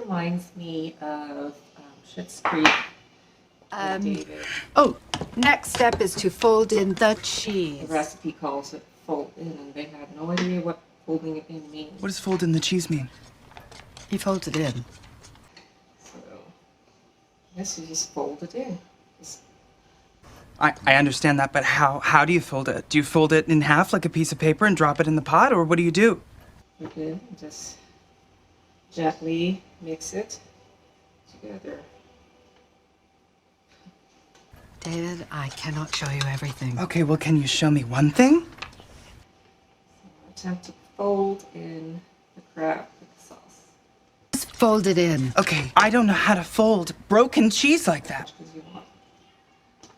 reminds me of Schitt's Creek. David. Oh, next step is to fold in the The cheese. recipe calls it fold in, and they had no idea what folding it in means. What does fold in the cheese mean? He folds it in. So, I guess you just fold it in. Just I understand that, but how do you fold it? Do you fold it in half like a piece of paper and drop it in the pot, or what do you do? put it in, and just gently mix it together. David, I cannot show you everything. Okay, well, can you show me one thing? Attempt to fold in the crab with the sauce. Just fold it in. Okay, I don't know how to fold broken cheese like that. Because you want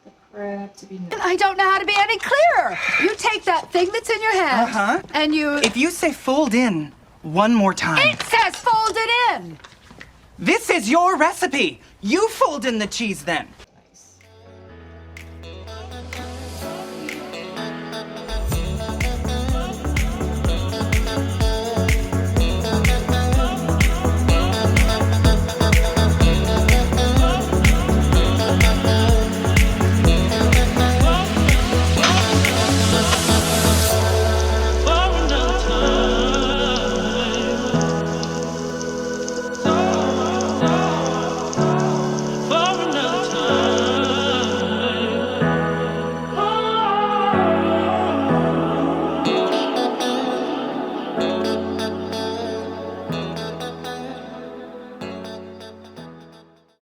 the crab to be nice. I don't know how to be any clearer. You take that thing that's in your hand. Uh-huh. And you... If you say fold in one more time. It says fold it in. This is your recipe. You fold in the cheese then.